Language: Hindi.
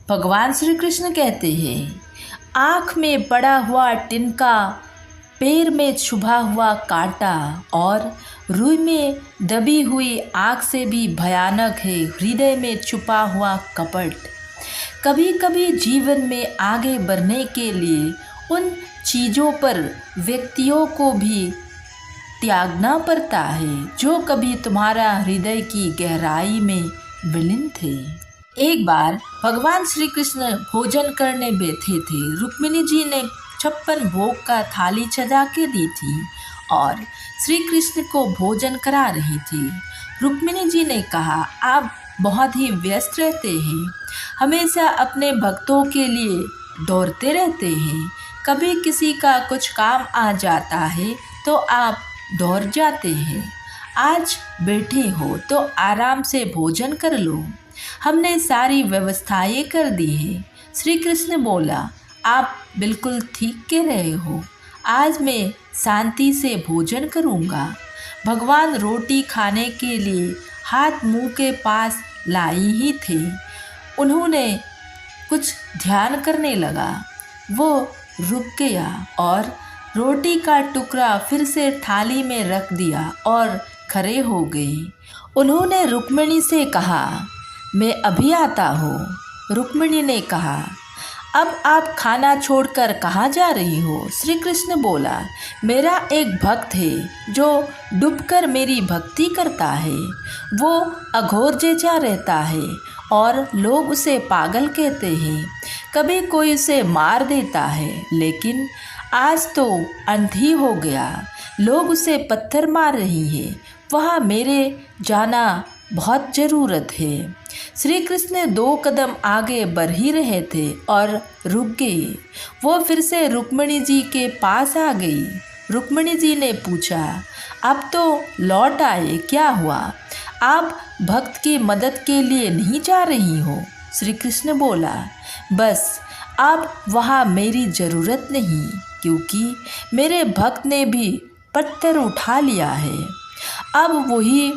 भगवान श्री कृष्ण कहते हैं, आँख में पड़ा हुआ तिनका, पैर में चुभा हुआ कांटा और रुई में दबी हुई आग से भी भयानक है हृदय में छुपा हुआ कपट। कभी कभी जीवन में आगे बढ़ने के लिए उन चीज़ों पर व्यक्तियों को भी त्यागना पड़ता है जो कभी तुम्हारा हृदय की गहराई में विलीन थे। एक बार भगवान श्री कृष्ण भोजन करने बैठे थे। रुक्मिणी जी ने 56 भोग का थाली सजा के दी थी और श्री कृष्ण को भोजन करा रही थी। रुक्मिणी जी ने कहा, आप बहुत ही व्यस्त रहते हैं, हमेशा अपने भक्तों के लिए दौड़ते रहते हैं। कभी किसी का कुछ काम आ जाता है तो आप दौड़ जाते हैं। आज बैठे हो तो आराम से भोजन कर लो, हमने सारी व्यवस्थाएं कर दी हैं। श्री कृष्ण बोला, आप बिल्कुल ठीक कह रहे हो, आज मैं शांति से भोजन करूँगा। भगवान रोटी खाने के लिए हाथ मुंह के पास लाई ही थे। उन्होंने कुछ ध्यान करने लगा, वो रुक गया और रोटी का टुकड़ा फिर से थाली में रख दिया और खड़े हो गए। उन्होंने रुक्मिणी से कहा, मैं अभी आता हूँ। रुक्मिणी ने कहा, अब आप खाना छोड़कर कहाँ जा रही हो? श्री कृष्ण बोला, मेरा एक भक्त है जो डूबकर मेरी भक्ति करता है। वो अघोर जैसा रहता है और लोग उसे पागल कहते हैं। कभी कोई उसे मार देता है, लेकिन आज तो अंधी हो गया, लोग उसे पत्थर मार रही हैं। वहाँ मेरे जाना बहुत ज़रूरत है। श्री कृष्ण 2 कदम आगे बढ़ ही रहे थे और रुक गए। वो फिर से रुक्मिणी जी के पास आ गई। रुक्मिणी जी ने पूछा, अब तो लौट आए, क्या हुआ? आप भक्त की मदद के लिए नहीं जा रही हो? श्री कृष्ण बोला, बस अब वहाँ मेरी ज़रूरत नहीं, क्योंकि मेरे भक्त ने भी पत्थर उठा लिया है। अब वही